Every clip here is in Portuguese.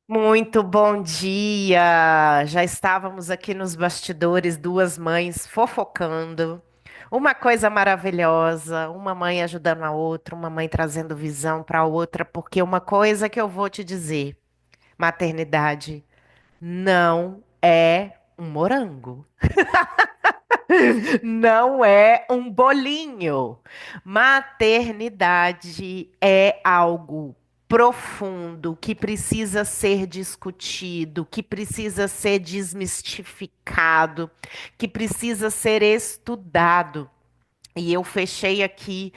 Muito bom dia! Já estávamos aqui nos bastidores, duas mães fofocando. Uma coisa maravilhosa, uma mãe ajudando a outra, uma mãe trazendo visão para a outra, porque uma coisa que eu vou te dizer, maternidade não é um morango. Não é um bolinho. Maternidade é algo profundo que precisa ser discutido, que precisa ser desmistificado, que precisa ser estudado. E eu fechei aqui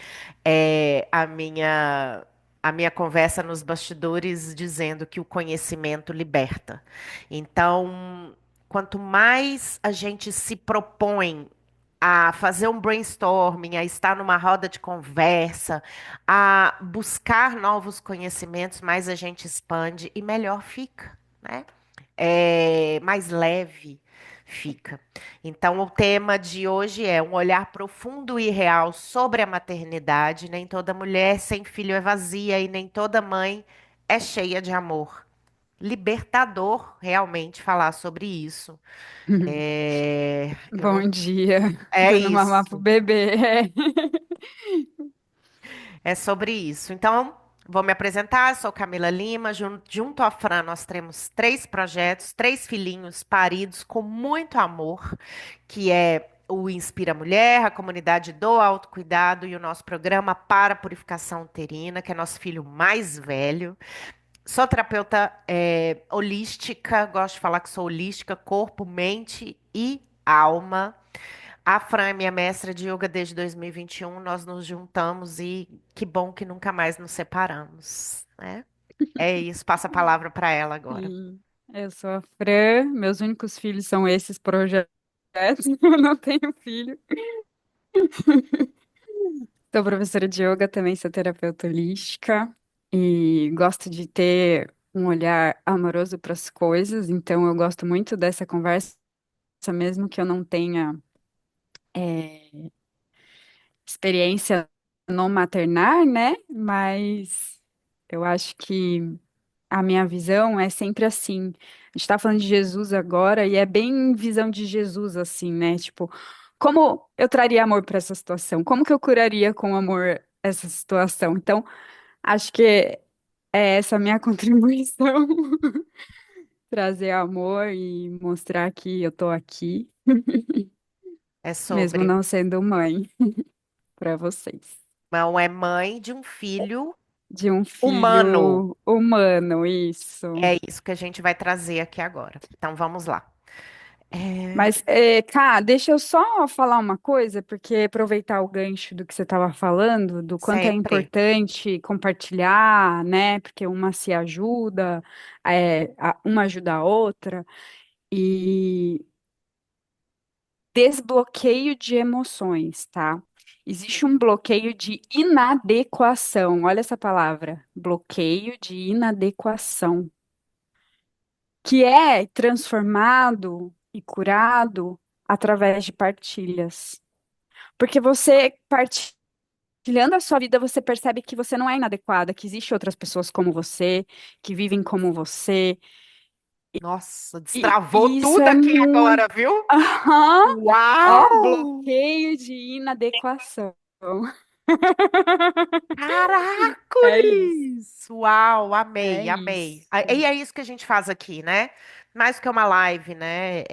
a minha conversa nos bastidores dizendo que o conhecimento liberta. Então, quanto mais a gente se propõe a fazer um brainstorming, a estar numa roda de conversa, a buscar novos conhecimentos, mais a gente expande e melhor fica, né? Mais leve fica. Então, o tema de hoje é um olhar profundo e real sobre a maternidade. Nem toda mulher sem filho é vazia e nem toda mãe é cheia de amor. Libertador realmente falar sobre isso. Eu Bom não. dia, É dando mamar pro isso. bebê. É sobre isso. Então, vou me apresentar. Sou Camila Lima. Junto à Fran, nós temos três projetos, três filhinhos paridos com muito amor, que é o Inspira Mulher, a comunidade do autocuidado e o nosso programa para a purificação uterina, que é nosso filho mais velho. Sou terapeuta holística, gosto de falar que sou holística, corpo, mente e alma. A Fran é minha mestra de yoga desde 2021. Nós nos juntamos e que bom que nunca mais nos separamos, né? É isso, passa a palavra para ela agora. Sim, eu sou a Fran, meus únicos filhos são esses projetos, eu não tenho filho. Sou professora de yoga, também sou terapeuta holística e gosto de ter um olhar amoroso para as coisas, então eu gosto muito dessa conversa, mesmo que eu não tenha experiência no maternar, né? Mas eu acho que a minha visão é sempre assim. A gente tá falando de Jesus agora e é bem visão de Jesus, assim, né? Tipo, como eu traria amor para essa situação? Como que eu curaria com amor essa situação? Então, acho que é essa a minha contribuição. Trazer amor e mostrar que eu tô aqui, É mesmo sobre. não sendo mãe, para vocês. Não é mãe de um filho De um humano. filho humano, isso. É isso que a gente vai trazer aqui agora. Então vamos lá. É, Mas, Cá, deixa eu só falar uma coisa, porque aproveitar o gancho do que você estava falando, do quanto é sempre. importante compartilhar, né? Porque uma se ajuda, uma ajuda a outra, e desbloqueio de emoções, tá? Existe um bloqueio de inadequação, olha essa palavra, bloqueio de inadequação, que é transformado e curado através de partilhas. Porque você, partilhando a sua vida, você percebe que você não é inadequada, que existem outras pessoas como você, que vivem como você. Nossa, destravou E isso tudo é aqui agora, muito. viu? Aham. Ó, Uau! bloqueio de inadequação. É isso. Caracoles! Uau, É amei, amei. isso. E é isso que a gente faz aqui, né? Mais que uma live, né?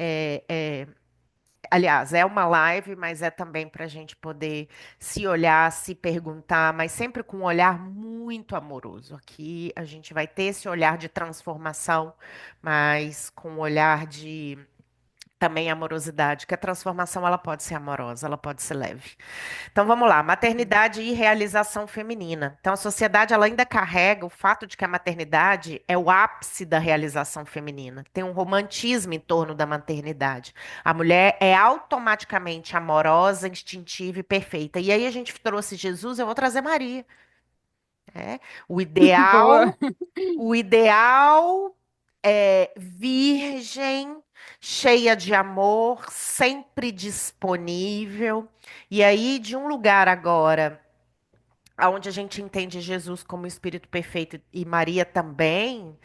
Aliás, é uma live, mas é também para a gente poder se olhar, se perguntar, mas sempre com um olhar muito amoroso. Aqui a gente vai ter esse olhar de transformação, mas com um olhar de também amorosidade, que a transformação ela pode ser amorosa, ela pode ser leve. Então vamos lá, maternidade e realização feminina. Então a sociedade ela ainda carrega o fato de que a maternidade é o ápice da realização feminina. Tem um romantismo em torno da maternidade. A mulher é automaticamente amorosa, instintiva e perfeita. E aí a gente trouxe Jesus, eu vou trazer Maria. Né? O Boa. ideal, o ideal é virgem, cheia de amor, sempre disponível. E aí, de um lugar agora, onde a gente entende Jesus como o Espírito perfeito e Maria também,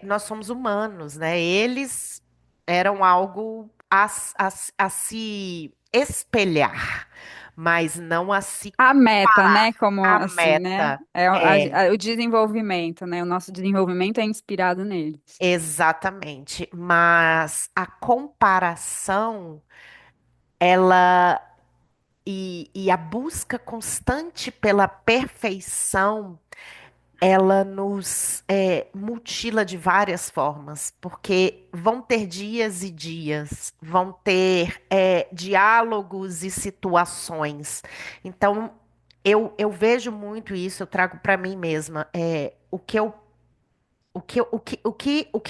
nós somos humanos, né? Eles eram algo a se espelhar, mas não a se A meta, né? comparar. Como A assim, né? meta É é o desenvolvimento, né? O nosso desenvolvimento é inspirado neles. exatamente, mas a comparação, ela e a busca constante pela perfeição, ela nos mutila de várias formas, porque vão ter dias e dias, vão ter diálogos e situações. Então, eu vejo muito isso, eu trago para mim mesma, o que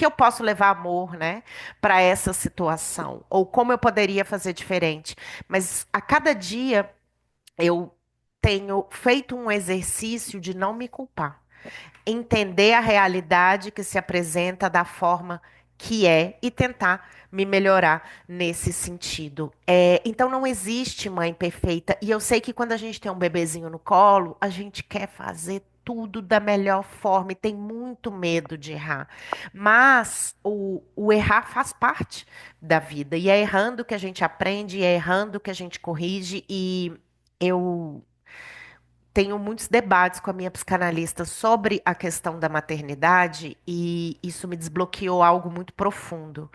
eu posso levar amor, né, para essa situação, ou como eu poderia fazer diferente. Mas a cada dia eu tenho feito um exercício de não me culpar, entender a realidade que se apresenta da forma que é e tentar me melhorar nesse sentido. Então não existe mãe perfeita. E eu sei que quando a gente tem um bebezinho no colo, a gente quer fazer tudo da melhor forma e tem muito medo de errar. Mas o errar faz parte da vida. E é errando que a gente aprende, é errando que a gente corrige. E eu tenho muitos debates com a minha psicanalista sobre a questão da maternidade e isso me desbloqueou algo muito profundo.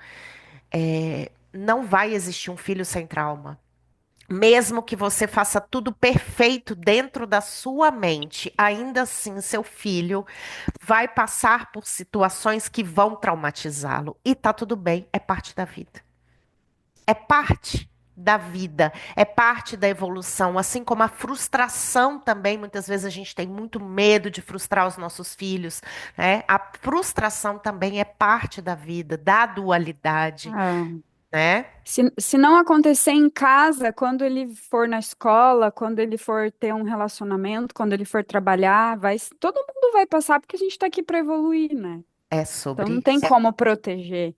Não vai existir um filho sem trauma. Mesmo que você faça tudo perfeito dentro da sua mente, ainda assim seu filho vai passar por situações que vão traumatizá-lo. E tá tudo bem, é parte da vida. É parte da vida, é parte da evolução, assim como a frustração também, muitas vezes a gente tem muito medo de frustrar os nossos filhos, né? A frustração também é parte da vida, da dualidade, É. né? Se não acontecer em casa, quando ele for na escola, quando ele for ter um relacionamento, quando ele for trabalhar, todo mundo vai passar porque a gente está aqui para evoluir, né? É Então não sobre tem isso. como proteger.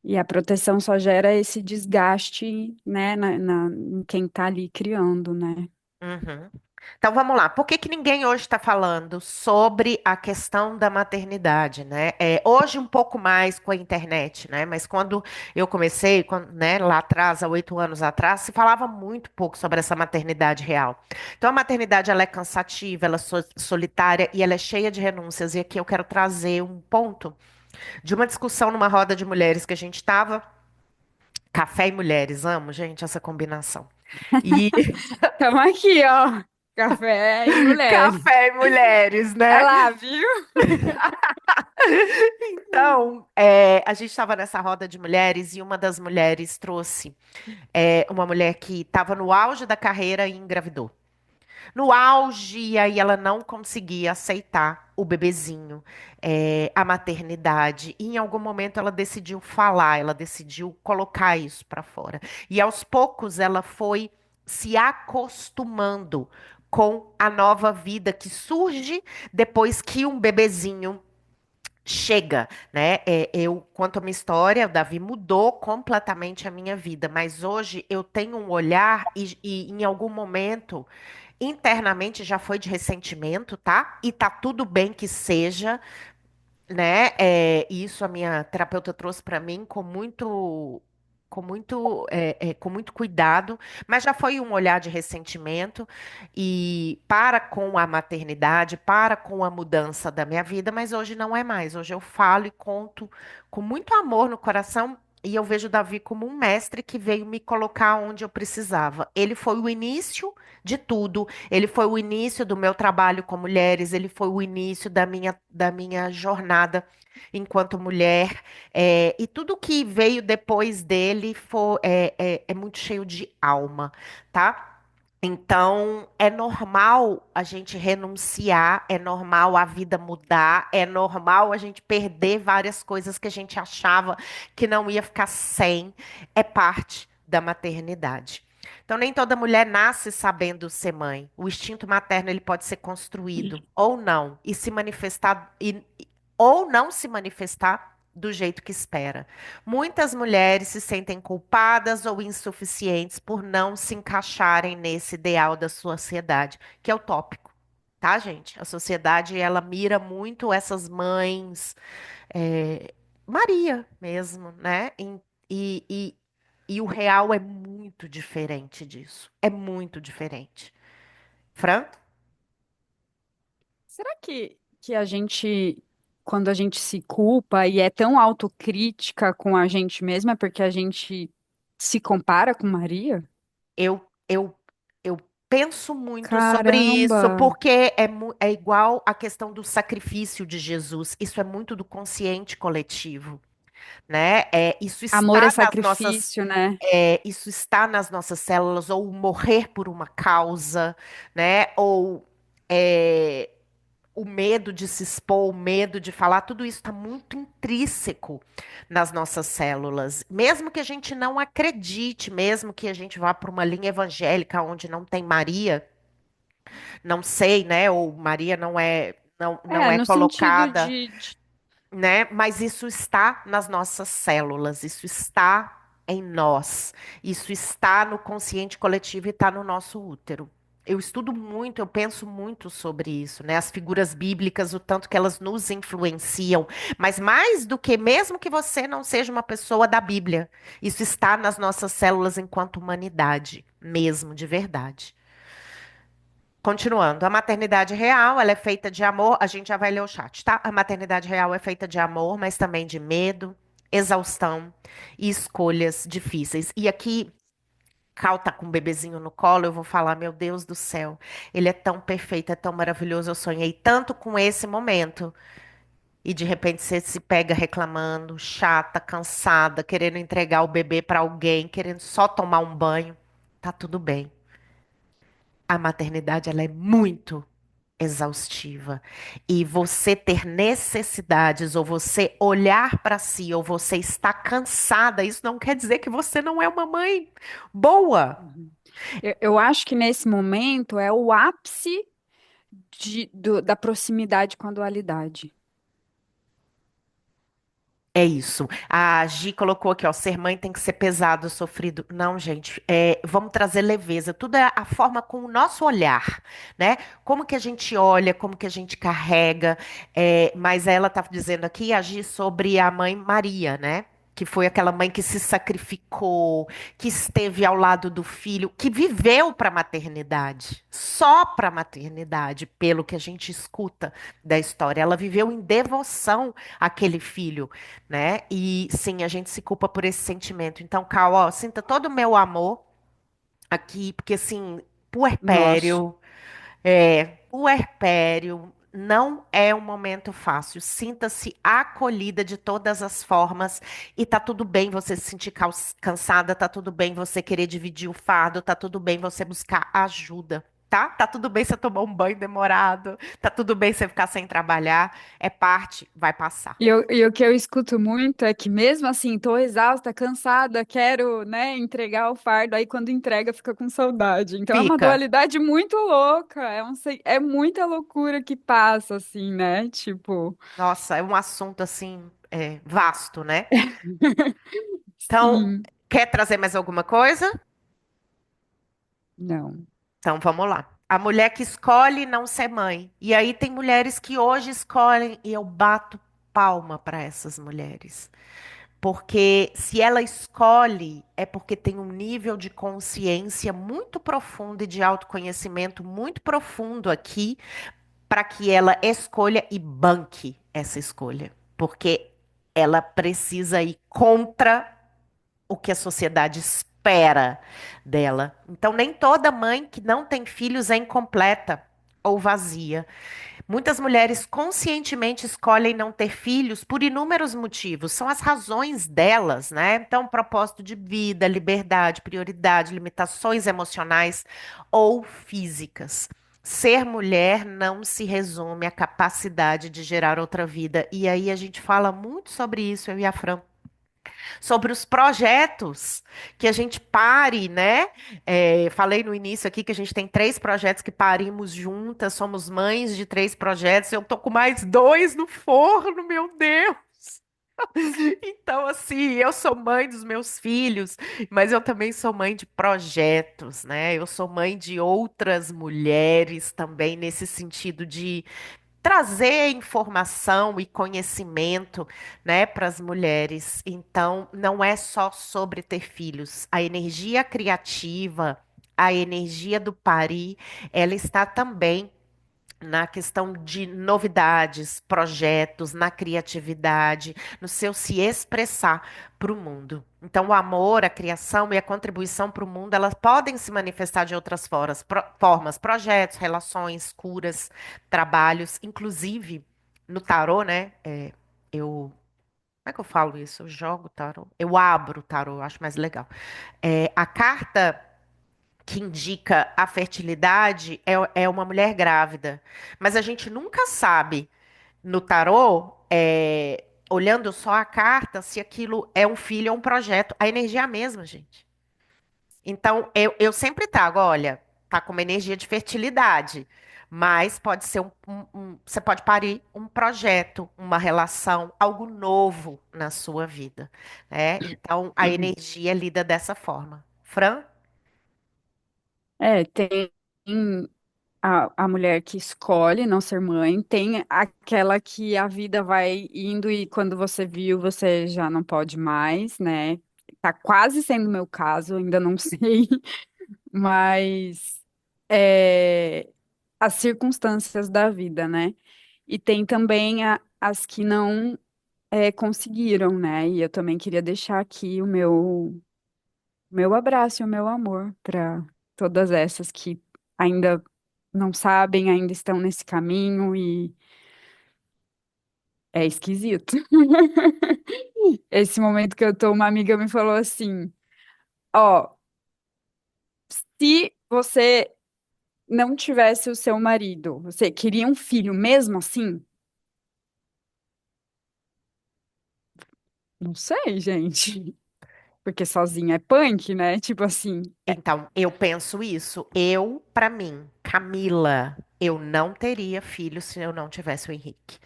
E a proteção só gera esse desgaste, né, em quem está ali criando, né? Uhum. Então vamos lá. Por que que ninguém hoje está falando sobre a questão da maternidade, né? Hoje um pouco mais com a internet, né? Mas quando eu comecei, né, lá atrás, há 8 anos atrás, se falava muito pouco sobre essa maternidade real. Então a maternidade ela é cansativa, ela é solitária e ela é cheia de renúncias. E aqui eu quero trazer um ponto de uma discussão numa roda de mulheres que a gente estava. Café e mulheres, amo, gente, essa combinação. E Estamos aqui, ó. Café e mulheres. café e mulheres, Olha né? lá, viu? Então, a gente estava nessa roda de mulheres e uma das mulheres trouxe uma mulher que estava no auge da carreira e engravidou. No auge, e aí ela não conseguia aceitar o bebezinho, a maternidade. E em algum momento ela decidiu falar, ela decidiu colocar isso para fora. E aos poucos ela foi se acostumando com a nova vida que surge depois que um bebezinho chega, né? Eu quanto à minha história, o Davi mudou completamente a minha vida, mas hoje eu tenho um olhar e em algum momento internamente já foi de ressentimento, tá? E tá tudo bem que seja, né? Isso a minha terapeuta trouxe para mim com muito cuidado, mas já foi um olhar de ressentimento e para com a maternidade, para com a mudança da minha vida, mas hoje não é mais. Hoje eu falo e conto com muito amor no coração. E eu vejo Davi como um mestre que veio me colocar onde eu precisava. Ele foi o início de tudo. Ele foi o início do meu trabalho com mulheres, ele foi o início da minha jornada enquanto mulher. E tudo que veio depois dele é muito cheio de alma, tá? Então, é normal a gente renunciar, é normal a vida mudar, é normal a gente perder várias coisas que a gente achava que não ia ficar sem. É parte da maternidade. Então, nem toda mulher nasce sabendo ser mãe. O instinto materno ele pode ser construído ou não e se manifestar ou não se manifestar do jeito que espera. Muitas mulheres se sentem culpadas ou insuficientes por não se encaixarem nesse ideal da sociedade, que é utópico. tá, gente? A sociedade, ela mira muito essas mães, é, Maria mesmo, né? E, e, e o real é muito diferente disso. É muito diferente. Fran, Será que a gente, quando a gente se culpa e é tão autocrítica com a gente mesma, é porque a gente se compara com Maria? eu, eu, eu penso muito sobre isso, Caramba! porque é igual a questão do sacrifício de Jesus. Isso é muito do consciente coletivo, né? Amor é sacrifício, né? Isso está nas nossas células, ou morrer por uma causa, né? Ou é, o medo de se expor, o medo de falar, tudo isso está muito intrínseco nas nossas células. Mesmo que a gente não acredite, mesmo que a gente vá para uma linha evangélica onde não tem Maria, não sei, né? Ou Maria não É, é no sentido colocada, né? Mas isso está nas nossas células, isso está em nós, isso está no consciente coletivo e está no nosso útero. Eu estudo muito, eu penso muito sobre isso, né? As figuras bíblicas, o tanto que elas nos influenciam, mas mais do que mesmo que você não seja uma pessoa da Bíblia, isso está nas nossas células enquanto humanidade, mesmo de verdade. Continuando, a maternidade real, ela é feita de amor, a gente já vai ler o chat, tá? A maternidade real é feita de amor, mas também de medo, exaustão e escolhas difíceis. E aqui, Cal tá com um bebezinho no colo, eu vou falar, meu Deus do céu, ele é tão perfeito, é tão maravilhoso, eu sonhei tanto com esse momento. E de repente você se pega reclamando, chata, cansada, querendo entregar o bebê para alguém, querendo só tomar um banho. Tá tudo bem. A maternidade, ela é muito exaustiva. E você ter necessidades, ou você olhar para si, ou você estar cansada, isso não quer dizer que você não é uma mãe boa. Uhum. Eu acho que nesse momento é o ápice da proximidade com a dualidade. É isso. A Gi colocou aqui, ó, ser mãe tem que ser pesado, sofrido. Não, gente, vamos trazer leveza. Tudo é a forma com o nosso olhar, né? Como que a gente olha, como que a gente carrega. Mas ela tá dizendo aqui, a Gi, sobre a mãe Maria, né? Que foi aquela mãe que se sacrificou, que esteve ao lado do filho, que viveu para a maternidade, só para a maternidade, pelo que a gente escuta da história. Ela viveu em devoção àquele filho, né? E sim, a gente se culpa por esse sentimento. Então, Cal, ó, sinta todo o meu amor aqui, porque assim, Nossa. puerpério, puerpério não é um momento fácil. Sinta-se acolhida de todas as formas e tá tudo bem você se sentir cansada, tá tudo bem você querer dividir o fardo, tá tudo bem você buscar ajuda. Tá? Tá tudo bem você tomar um banho demorado, tá tudo bem você ficar sem trabalhar, é parte, vai passar. E o que eu escuto muito é que mesmo assim, tô exausta, cansada, quero, né, entregar o fardo, aí quando entrega fica com saudade. Então é uma Fica. dualidade muito louca, é muita loucura que passa assim, né? Tipo, Nossa, é um assunto assim, vasto, né? Então, sim, quer trazer mais alguma coisa? não. Então, vamos lá. A mulher que escolhe não ser mãe. E aí tem mulheres que hoje escolhem e eu bato palma para essas mulheres. Porque se ela escolhe, é porque tem um nível de consciência muito profundo e de autoconhecimento muito profundo aqui para que ela escolha e banque essa escolha. Porque ela precisa ir contra o que a sociedade espera dela. Então, nem toda mãe que não tem filhos é incompleta ou vazia. Muitas mulheres conscientemente escolhem não ter filhos por inúmeros motivos, são as razões delas, né? Então, propósito de vida, liberdade, prioridade, limitações emocionais ou físicas. Ser mulher não se resume à capacidade de gerar outra vida. E aí a gente fala muito sobre isso, eu e a Fran, sobre os projetos, que a gente pare, né? Falei no início aqui que a gente tem 3 projetos que parimos juntas, somos mães de 3 projetos. Eu tô com mais 2 no forno, meu Deus! Então, assim, eu sou mãe dos meus filhos, mas eu também sou mãe de projetos, né? Eu sou mãe de outras mulheres também, nesse sentido de trazer informação e conhecimento, né, para as mulheres. Então, não é só sobre ter filhos. A energia criativa, a energia do parir, ela está também na questão de novidades, projetos, na criatividade, no seu se expressar para o mundo. Então, o amor, a criação e a contribuição para o mundo, elas podem se manifestar de outras formas, projetos, relações, curas, trabalhos, inclusive no tarô, né? Eu, como é que eu falo isso? Eu jogo tarô, eu abro o tarô, eu acho mais legal. A carta que indica a fertilidade é uma mulher grávida. Mas a gente nunca sabe no tarô, olhando só a carta, se aquilo é um filho ou um projeto. A energia é a mesma, gente. Então, eu sempre trago, olha, tá com uma energia de fertilidade, mas pode ser você pode parir um projeto, uma relação, algo novo na sua vida, né? Então, a energia lida dessa forma. Fran? É, tem a mulher que escolhe não ser mãe, tem aquela que a vida vai indo e quando você viu, você já não pode mais, né? Tá quase sendo o meu caso, ainda não sei, mas é, as circunstâncias da vida, né? E tem também as que não conseguiram, né? E eu também queria deixar aqui o meu abraço e o meu amor para todas essas que ainda não sabem, ainda estão nesse caminho e é esquisito. Esse momento que eu tô, uma amiga me falou assim: ó, se você não tivesse o seu marido, você queria um filho mesmo assim? Não sei, gente. Porque sozinha é punk, né? Tipo assim, Então, eu penso isso. Pra mim, Camila, eu não teria filho se eu não tivesse o Henrique.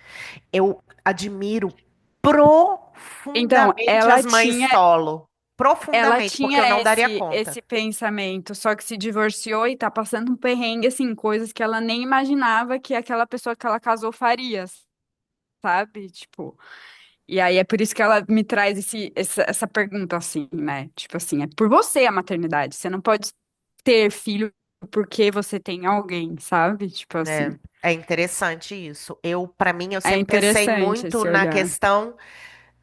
Eu admiro então, profundamente as mães solo. ela Profundamente, porque eu tinha não daria esse conta. pensamento, só que se divorciou e tá passando um perrengue, assim, coisas que ela nem imaginava que aquela pessoa que ela casou faria, sabe? Tipo, e aí é por isso que ela me traz essa pergunta, assim, né? Tipo assim, é por você a maternidade. Você não pode ter filho porque você tem alguém, sabe? Tipo É, assim, é interessante isso. Pra mim, eu é sempre pensei interessante muito esse na olhar. questão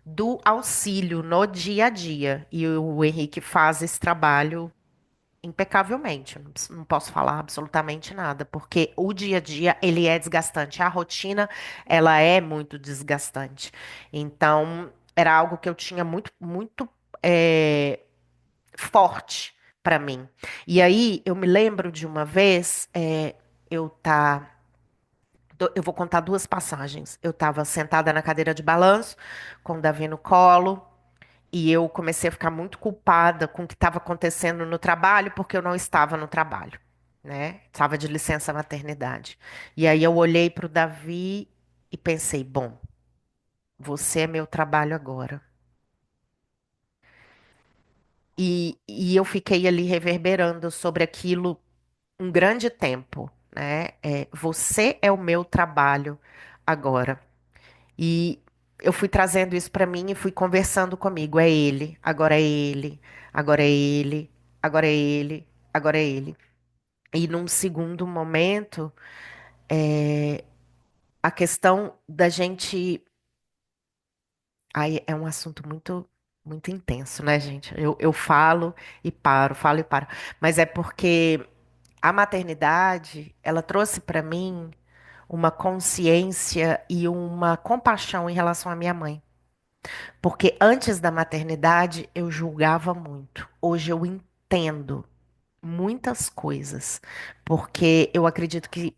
do auxílio no dia a dia. E o Henrique faz esse trabalho impecavelmente. Eu não posso falar absolutamente nada, porque o dia a dia ele é desgastante. A rotina ela é muito desgastante. Então era algo que eu tinha muito é, forte para mim. E aí eu me lembro de uma vez eu tá eu vou contar duas passagens. Eu estava sentada na cadeira de balanço, com o Davi no colo, e eu comecei a ficar muito culpada com o que estava acontecendo no trabalho, porque eu não estava no trabalho, né? Estava de licença maternidade. E aí eu olhei para o Davi e pensei, bom, você é meu trabalho agora. E eu fiquei ali reverberando sobre aquilo um grande tempo, né? Você é o meu trabalho agora. E eu fui trazendo isso para mim e fui conversando comigo. É ele, agora é ele, agora é ele, agora é ele, agora é ele. E num segundo momento, a questão da gente. Aí é um assunto muito intenso, né, gente? Eu falo e paro, falo e paro. Mas é porque a maternidade, ela trouxe para mim uma consciência e uma compaixão em relação à minha mãe. Porque antes da maternidade eu julgava muito. Hoje eu entendo muitas coisas, porque eu acredito que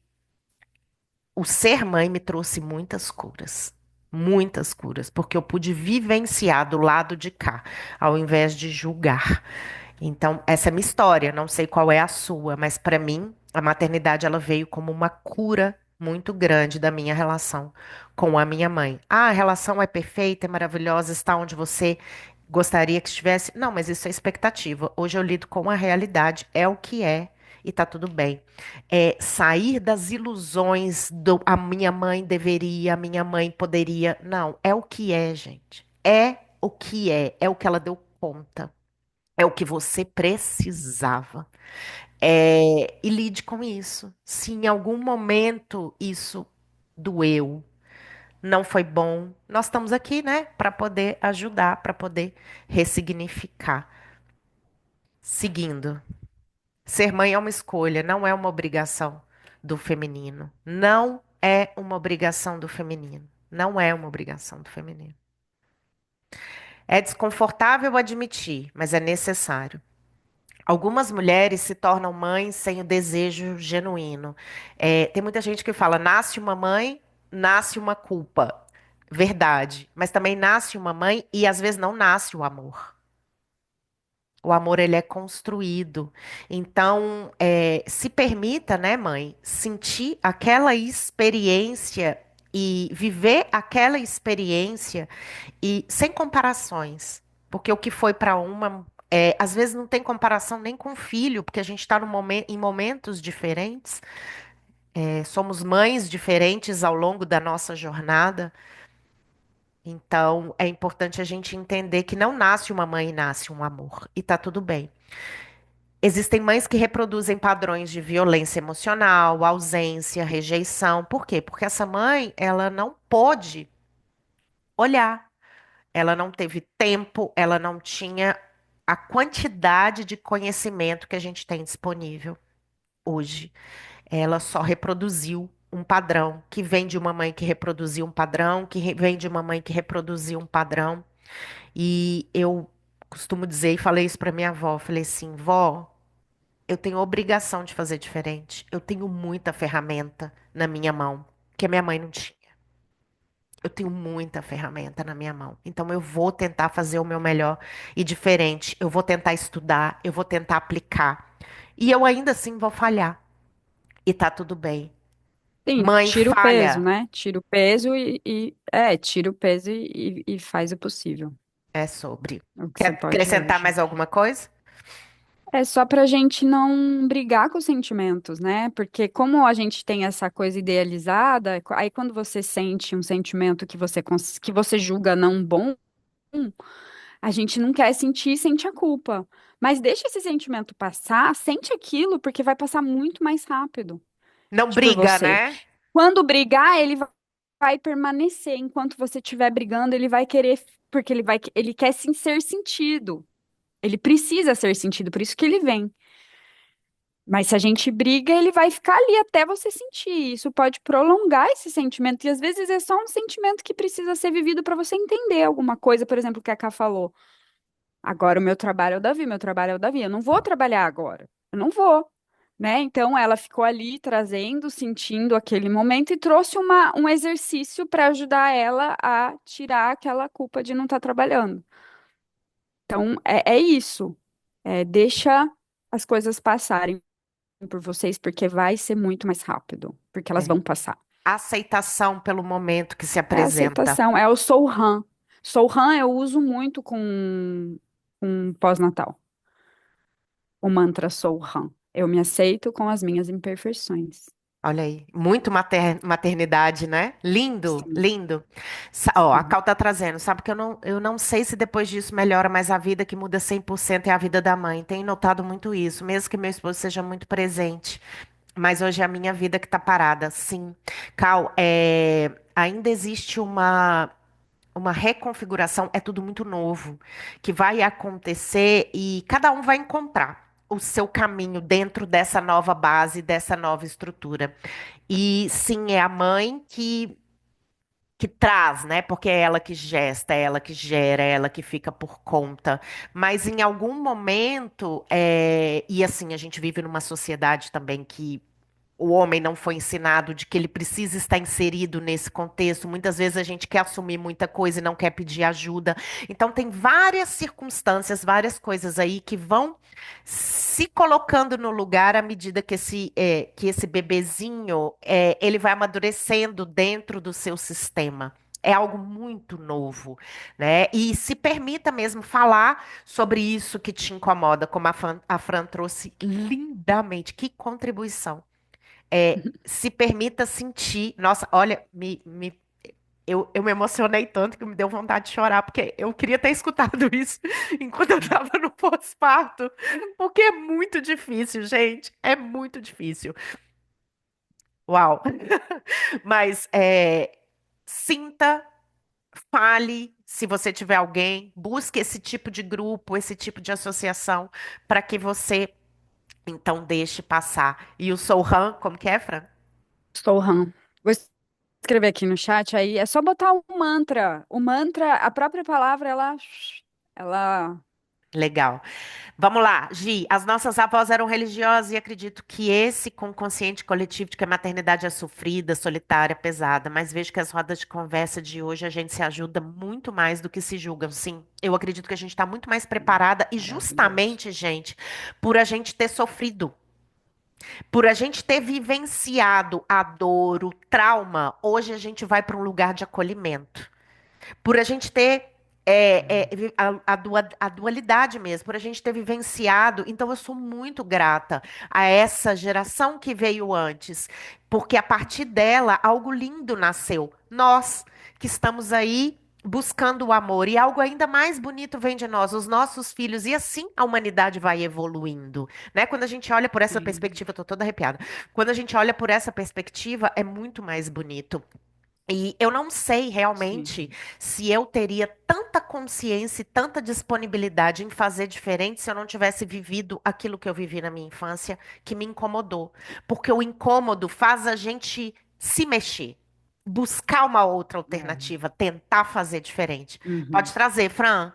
o ser mãe me trouxe muitas curas. Muitas curas, porque eu pude vivenciar do lado de cá, ao invés de julgar. Então, essa é a minha história, não sei qual é a sua, mas para mim, a maternidade ela veio como uma cura muito grande da minha relação com a minha mãe. Ah, a relação é perfeita, é maravilhosa, está onde você gostaria que estivesse. Não, mas isso é expectativa. Hoje eu lido com a realidade, é o que é e tá tudo bem. É sair das ilusões do a minha mãe deveria, a minha mãe poderia. Não, é o que é, gente. É o que é o que ela deu conta. É o que você precisava. E lide com isso. Se em algum momento isso doeu, não foi bom, nós estamos aqui, né, para poder ajudar, para poder ressignificar. Seguindo, ser mãe é uma escolha, não é uma obrigação do feminino. Não é uma obrigação do feminino. Não é uma obrigação do feminino. É desconfortável admitir, mas é necessário. Algumas mulheres se tornam mães sem o desejo genuíno. Tem muita gente que fala, nasce uma mãe, nasce uma culpa. Verdade. Mas também nasce uma mãe e às vezes não nasce o amor. O amor, ele é construído. Então, se permita, né, mãe, sentir aquela experiência e viver aquela experiência e sem comparações. Porque o que foi para uma, às vezes não tem comparação nem com o filho, porque a gente está em momentos diferentes, somos mães diferentes ao longo da nossa jornada. Então, é importante a gente entender que não nasce uma mãe, nasce um amor. E tá tudo bem. Existem mães que reproduzem padrões de violência emocional, ausência, rejeição. Por quê? Porque essa mãe, ela não pôde olhar, ela não teve tempo, ela não tinha a quantidade de conhecimento que a gente tem disponível hoje. Ela só reproduziu um padrão que vem de uma mãe que reproduziu um padrão, vem de uma mãe que reproduziu um padrão. E eu costumo dizer, e falei isso para minha avó, falei assim, vó, eu tenho obrigação de fazer diferente. Eu tenho muita ferramenta na minha mão, que a minha mãe não tinha. Eu tenho muita ferramenta na minha mão. Então eu vou tentar fazer o meu melhor e diferente. Eu vou tentar estudar, eu vou tentar aplicar. E eu ainda assim vou falhar. E tá tudo bem. Sim, Mãe tira o peso, falha. né? Tira o peso tira o peso e faz o possível. É sobre. É o que Quer você pode acrescentar hoje. mais alguma coisa? É só pra gente não brigar com os sentimentos, né? Porque como a gente tem essa coisa idealizada, aí quando você sente um sentimento que você julga não bom, a gente não quer sentir, sente a culpa. Mas deixa esse sentimento passar, sente aquilo, porque vai passar muito mais rápido Não por briga, você. né? Quando brigar, vai permanecer. Enquanto você estiver brigando, ele vai querer, porque ele quer sim ser sentido. Ele precisa ser sentido, por isso que ele vem. Mas se a gente briga, ele vai ficar ali até você sentir. Isso pode prolongar esse sentimento. E às vezes é só um sentimento que precisa ser vivido para você entender alguma coisa, por exemplo, que a Ká falou. Agora o meu trabalho é o Davi, meu trabalho é o Davi. Eu não vou trabalhar agora. Eu não vou. Né? Então ela ficou ali trazendo, sentindo aquele momento e trouxe um exercício para ajudar ela a tirar aquela culpa de não estar trabalhando. Então é isso. Deixa as coisas passarem por vocês, porque vai ser muito mais rápido, porque elas É. vão passar. Aceitação pelo momento que se É a apresenta. aceitação, é o Sohan. Sohan eu uso muito com pós-natal. O mantra Sohan. Eu me aceito com as minhas imperfeições. Olha aí, muito maternidade, né? Lindo, Sim, lindo. Ó, a sim. Cal tá trazendo, sabe que eu não sei se depois disso melhora, mas a vida que muda 100% é a vida da mãe. Tenho notado muito isso, mesmo que meu esposo seja muito presente. Mas hoje é a minha vida que tá parada, sim. Cal, ainda existe uma reconfiguração, é tudo muito novo, que vai acontecer e cada um vai encontrar o seu caminho dentro dessa nova base, dessa nova estrutura. E sim, é a mãe que traz, né? Porque é ela que gesta, é ela que gera, é ela que fica por conta. Mas em algum momento, e assim, a gente vive numa sociedade também que o homem não foi ensinado de que ele precisa estar inserido nesse contexto. Muitas vezes a gente quer assumir muita coisa e não quer pedir ajuda. Então, tem várias circunstâncias, várias coisas aí que vão se colocando no lugar à medida que esse bebezinho ele vai amadurecendo dentro do seu sistema. É algo muito novo, né? E se permita mesmo falar sobre isso que te incomoda, como a Fran trouxe lindamente. Que contribuição. Se permita sentir. Nossa, olha, eu me emocionei tanto que me deu vontade de chorar, porque eu queria ter escutado isso enquanto eu estava no pós-parto. Porque é muito difícil, gente. É muito difícil. Uau. Mas sinta, fale, se você tiver alguém, busque esse tipo de grupo, esse tipo de associação, para que você então deixe passar. E o Sohan, como que é, Fran? Soham. Vou escrever aqui no chat, aí é só botar um mantra. O mantra, a própria palavra, ela Legal. Vamos lá, Gi. As nossas avós eram religiosas e acredito que esse com o consciente coletivo de que a maternidade é sofrida, solitária, pesada. Mas vejo que as rodas de conversa de hoje a gente se ajuda muito mais do que se julgam. Sim, eu acredito que a gente está muito mais preparada e maravilhoso. justamente, gente, por a gente ter sofrido, por a gente ter vivenciado a dor, o trauma, hoje a gente vai para um lugar de acolhimento. Por a gente ter a dualidade mesmo, por a gente ter vivenciado. Então, eu sou muito grata a essa geração que veio antes, porque a partir dela, algo lindo nasceu. Nós que estamos aí buscando o amor, e algo ainda mais bonito vem de nós, os nossos filhos, e assim a humanidade vai evoluindo, né? Quando a gente olha por essa Sim, perspectiva, eu tô toda arrepiada. Quando a gente olha por essa perspectiva, é muito mais bonito. E eu não sei sim. realmente se eu teria tanta consciência e tanta disponibilidade em fazer diferente se eu não tivesse vivido aquilo que eu vivi na minha infância, que me incomodou. Porque o incômodo faz a gente se mexer, buscar uma outra É. alternativa, tentar fazer diferente. Pode Uhum. trazer, Fran.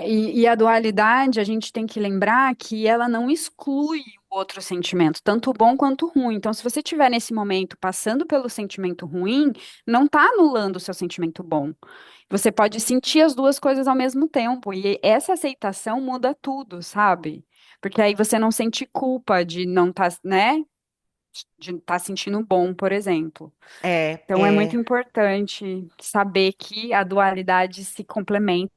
E a dualidade, a gente tem que lembrar que ela não exclui o outro sentimento, tanto o bom quanto o ruim. Então, se você estiver nesse momento passando pelo sentimento ruim, não está anulando o seu sentimento bom. Você pode sentir as duas coisas ao mesmo tempo. E essa aceitação muda tudo, sabe? Porque aí você não sente culpa de não estar, né? De estar sentindo bom, por exemplo. É, Então, é muito é. importante saber que a dualidade se complementa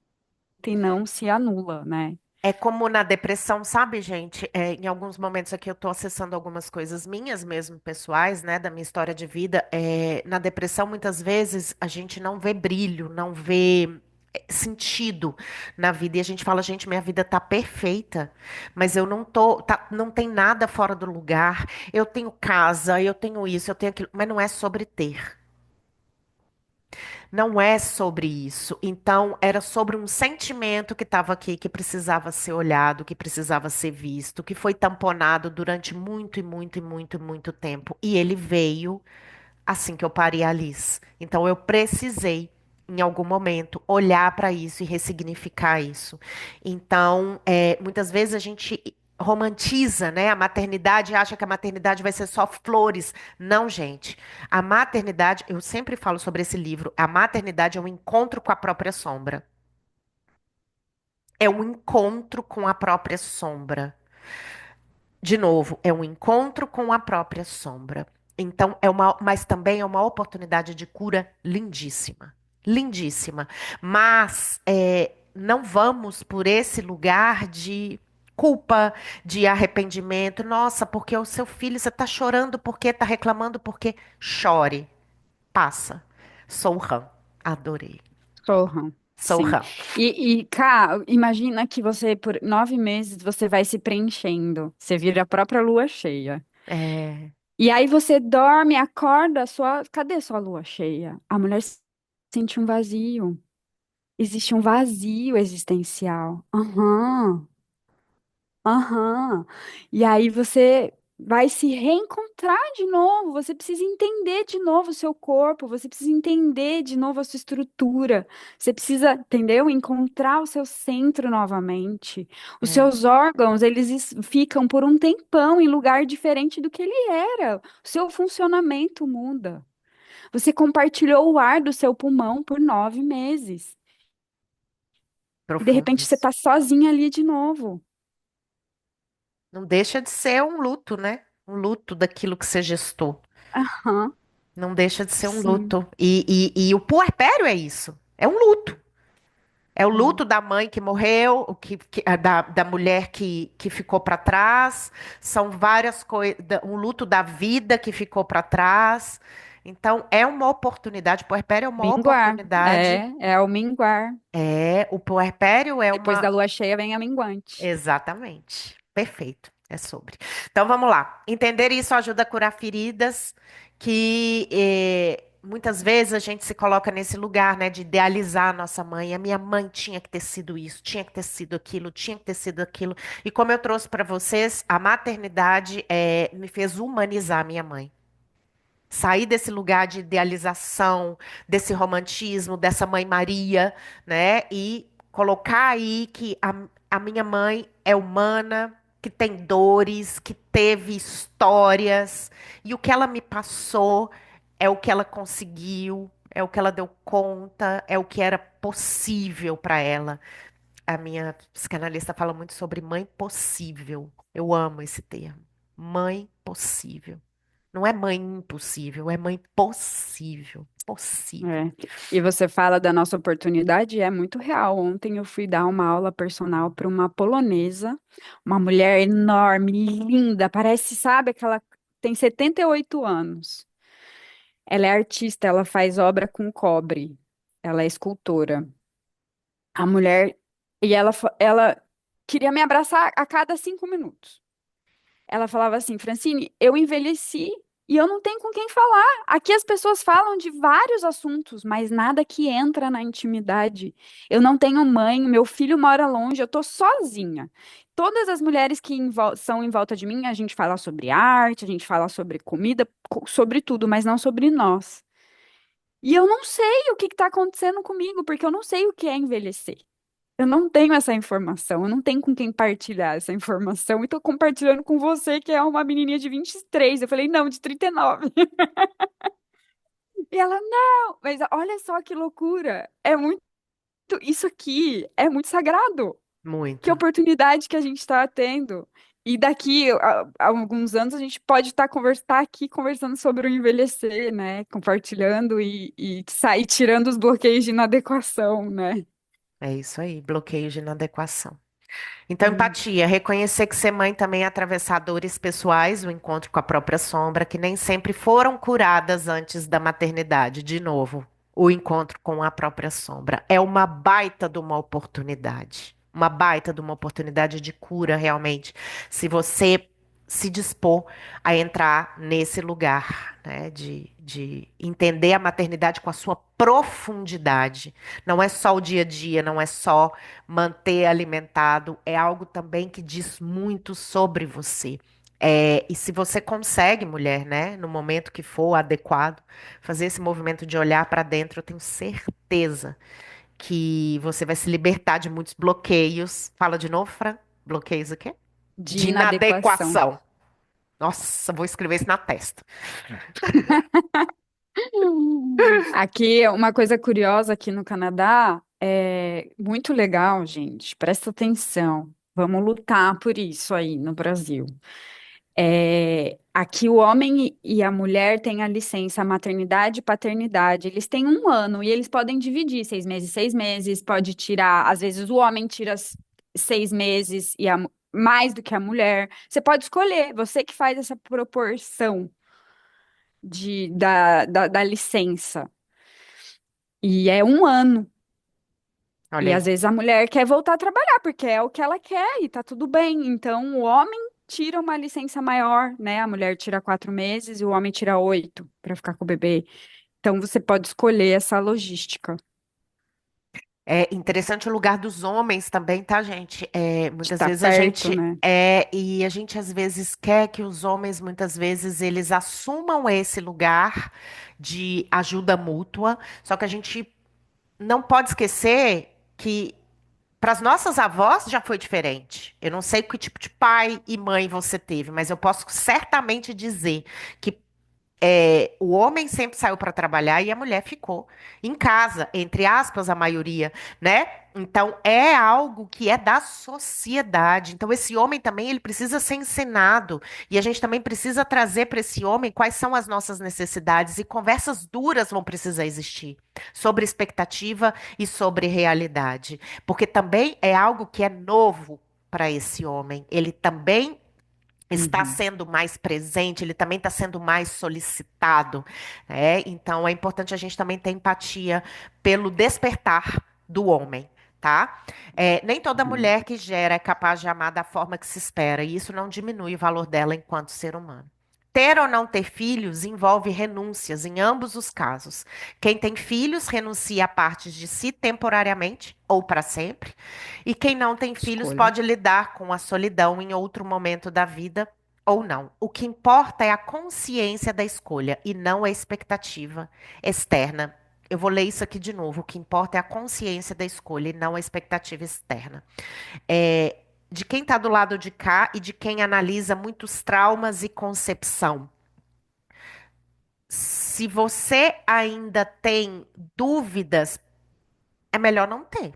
e não se anula, né? É como na depressão, sabe, gente? Em alguns momentos aqui eu tô acessando algumas coisas minhas mesmo, pessoais, né, da minha história de vida. Na depressão, muitas vezes, a gente não vê brilho, não vê sentido na vida. E a gente fala, gente, minha vida tá perfeita, mas eu não tô, não tem nada fora do lugar. Eu tenho casa, eu tenho isso, eu tenho aquilo, mas não é sobre ter. Não é sobre isso. Então, era sobre um sentimento que estava aqui, que precisava ser olhado, que precisava ser visto, que foi tamponado durante muito e muito e muito e muito tempo. E ele veio assim que eu parei a Alice. Então, eu precisei, em algum momento, olhar para isso e ressignificar isso. Então, muitas vezes a gente romantiza, né, a maternidade, e acha que a maternidade vai ser só flores. Não, gente. A maternidade, eu sempre falo sobre esse livro, a maternidade é um encontro com a própria sombra. É um encontro com a própria sombra. De novo, é um encontro com a própria sombra. Então, mas também é uma oportunidade de cura lindíssima. Lindíssima. Mas não vamos por esse lugar de culpa, de arrependimento. Nossa, porque o seu filho, você está chorando porque está reclamando porque chore. Passa. Sou rã. Adorei. Sorram, Sou sim. rã. Cá, imagina que você, por 9 meses, você vai se preenchendo. Você vira a própria lua cheia. É, E aí você dorme, acorda, cadê sua lua cheia? A mulher sente um vazio. Existe um vazio existencial. Aham, aham. E aí você vai se reencontrar de novo. Você precisa entender de novo o seu corpo, você precisa entender de novo a sua estrutura. Você precisa, entendeu? Encontrar o seu centro novamente. Os É, seus órgãos, ficam por um tempão em lugar diferente do que ele era. O seu funcionamento muda. Você compartilhou o ar do seu pulmão por 9 meses. E de profundo repente você isso. está sozinha ali de novo. Não deixa de ser um luto, né? Um luto daquilo que você gestou. Aham, Não deixa de ser um sim. luto. E o puerpério é isso. É um luto. É o É. luto da mãe que morreu, da mulher que ficou para trás. São várias coisas. Um luto da vida que ficou para trás. Então, é uma oportunidade. O puerpério é uma Minguar. oportunidade. É o minguar. O puerpério é Depois uma. da lua cheia vem a minguante. Exatamente. Perfeito. É sobre. Então vamos lá. Entender isso ajuda a curar feridas que muitas vezes a gente se coloca nesse lugar, né, de idealizar a nossa mãe. A minha mãe tinha que ter sido isso, tinha que ter sido aquilo, tinha que ter sido aquilo. E como eu trouxe para vocês, a maternidade me fez humanizar a minha mãe. Sair desse lugar de idealização, desse romantismo, dessa mãe Maria, né? E colocar aí que a minha mãe é humana, que tem dores, que teve histórias, e o que ela me passou é o que ela conseguiu, é o que ela deu conta, é o que era possível para ela. A minha psicanalista fala muito sobre mãe possível. Eu amo esse termo. Mãe possível. Não é mãe impossível, é mãe possível. Possível. É. E você fala da nossa oportunidade, é muito real. Ontem eu fui dar uma aula personal para uma polonesa, uma mulher enorme, linda, parece, sabe, aquela tem 78 anos. Ela é artista, ela faz obra com cobre. Ela é escultora. A mulher e ela queria me abraçar a cada 5 minutos. Ela falava assim, Francine, eu envelheci e eu não tenho com quem falar. Aqui as pessoas falam de vários assuntos, mas nada que entra na intimidade. Eu não tenho mãe, meu filho mora longe, eu tô sozinha. Todas as mulheres que são em volta de mim, a gente fala sobre arte, a gente fala sobre comida, sobre tudo, mas não sobre nós. E eu não sei o que está acontecendo comigo, porque eu não sei o que é envelhecer. Eu não tenho essa informação, eu não tenho com quem partilhar essa informação, e tô compartilhando com você, que é uma menininha de 23. Eu falei, não, de 39. E nove. E ela, não, mas olha só que loucura. Isso aqui é muito sagrado. Que Muito. oportunidade que a gente está tendo. E daqui a alguns anos a gente pode estar tá aqui conversando sobre o envelhecer, né? Compartilhando e sair tirando os bloqueios de inadequação, né? É isso aí, bloqueio de inadequação. Então, Hum. empatia, reconhecer que ser mãe também é atravessar dores pessoais, o encontro com a própria sombra, que nem sempre foram curadas antes da maternidade. De novo, o encontro com a própria sombra. É uma baita de uma oportunidade. Uma baita de uma oportunidade de cura, realmente. Se você se dispor a entrar nesse lugar, né, de entender a maternidade com a sua profundidade. Não é só o dia a dia, não é só manter alimentado, é algo também que diz muito sobre você. E se você consegue, mulher, né, no momento que for adequado, fazer esse movimento de olhar para dentro, eu tenho certeza que você vai se libertar de muitos bloqueios. Fala de novo, Fran? Bloqueios o quê? De De inadequação. inadequação. Nossa, vou escrever isso na testa. Aqui, uma coisa curiosa aqui no Canadá, é muito legal, gente. Presta atenção. Vamos lutar por isso aí no Brasil. Aqui o homem e a mulher têm a licença maternidade e paternidade. Eles têm um ano e eles podem dividir 6 meses, 6 meses. Pode tirar, às vezes o homem tira 6 meses e mais do que a mulher. Você pode escolher, você que faz essa proporção da licença. E é um ano. Olha E aí. às vezes a mulher quer voltar a trabalhar, porque é o que ela quer e tá tudo bem. Então o homem tira uma licença maior, né? A mulher tira 4 meses e o homem tira 8 para ficar com o bebê. Então você pode escolher essa logística. É interessante o lugar dos homens também, tá, gente? De Muitas estar vezes a perto, gente né? e a gente às vezes quer que os homens, muitas vezes, eles assumam esse lugar de ajuda mútua, só que a gente não pode esquecer que para as nossas avós já foi diferente. Eu não sei que tipo de pai e mãe você teve, mas eu posso certamente dizer que o homem sempre saiu para trabalhar e a mulher ficou em casa, entre aspas, a maioria, né? Então é algo que é da sociedade. Então esse homem também ele precisa ser ensinado e a gente também precisa trazer para esse homem quais são as nossas necessidades e conversas duras vão precisar existir sobre expectativa e sobre realidade, porque também é algo que é novo para esse homem. Ele também está Uhum. sendo mais presente, ele também está sendo mais solicitado, né? Então é importante a gente também ter empatia pelo despertar do homem, tá? Nem toda Uhum. mulher que gera é capaz de amar da forma que se espera, e isso não diminui o valor dela enquanto ser humano. Ter ou não ter filhos envolve renúncias em ambos os casos. Quem tem filhos renuncia a partes de si temporariamente ou para sempre, e quem não tem filhos Escolha. pode lidar com a solidão em outro momento da vida ou não. O que importa é a consciência da escolha e não a expectativa externa. Eu vou ler isso aqui de novo. O que importa é a consciência da escolha e não a expectativa externa. De quem está do lado de cá e de quem analisa muitos traumas e concepção. Se você ainda tem dúvidas, é melhor não ter.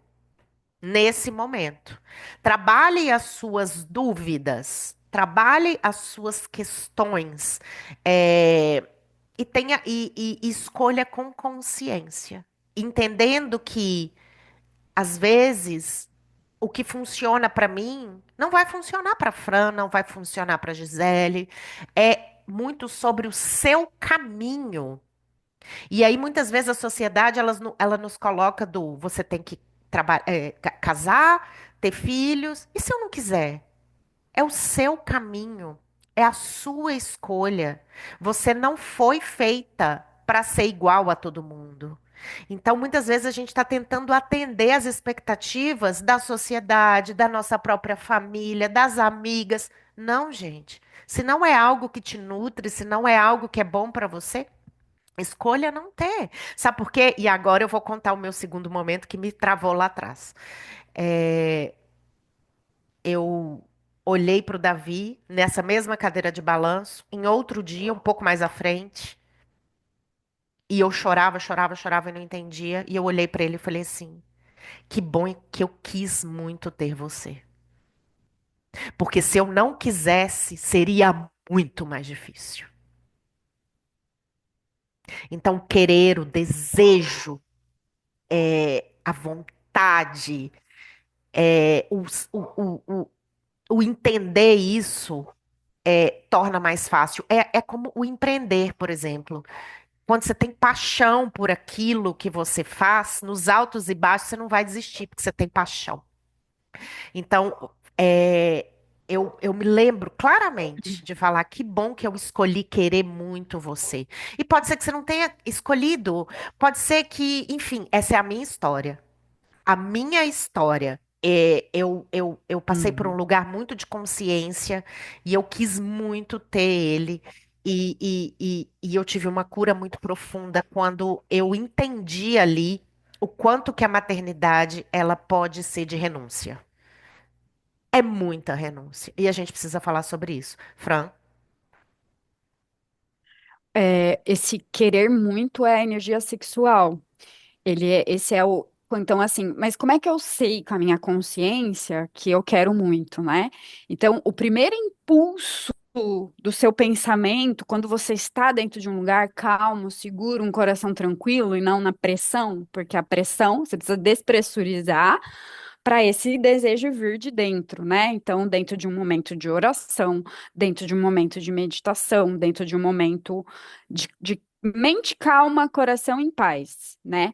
Nesse momento. Trabalhe as suas dúvidas, trabalhe as suas questões, é, e escolha com consciência, entendendo que às vezes o que funciona para mim não vai funcionar para Fran, não vai funcionar para Gisele. É muito sobre o seu caminho. E aí, muitas vezes, a sociedade, ela nos coloca do você tem que casar, ter filhos. E se eu não quiser? É o seu caminho, é a sua escolha. Você não foi feita para ser igual a todo mundo. Então, muitas vezes, a gente está tentando atender as expectativas da sociedade, da nossa própria família, das amigas. Não, gente. Se não é algo que te nutre, se não é algo que é bom para você, escolha não ter. Sabe por quê? E agora eu vou contar o meu segundo momento que me travou lá atrás. É, eu olhei para o Davi nessa mesma cadeira de balanço, em outro dia, um pouco mais à frente, e eu chorava, chorava, chorava e não entendia. E eu olhei para ele e falei assim: que bom que eu quis muito ter você. Porque se eu não quisesse, seria muito mais difícil. Então, querer, o desejo, a vontade, é, o entender isso torna mais fácil. É como o empreender, por exemplo. Quando você tem paixão por aquilo que você faz, nos altos e baixos você não vai desistir, porque você tem paixão. Então, eu me lembro claramente de falar que bom que eu escolhi querer muito você. E pode ser que você não tenha escolhido, pode ser que, enfim, essa é a minha história. A minha história. Eu passei por um Uhum. lugar muito de consciência e eu quis muito ter ele. E eu tive uma cura muito profunda quando eu entendi ali o quanto que a maternidade ela pode ser de renúncia. É muita renúncia. E a gente precisa falar sobre isso. Fran? Esse querer muito é a energia sexual. Esse é o. Então, assim, mas como é que eu sei com a minha consciência que eu quero muito, né? Então, o primeiro impulso do seu pensamento, quando você está dentro de um lugar calmo, seguro, um coração tranquilo e não na pressão, porque a pressão, você precisa despressurizar para esse desejo vir de dentro, né? Então, dentro de um momento de oração, dentro de um momento de meditação, dentro de um momento de mente calma, coração em paz, né?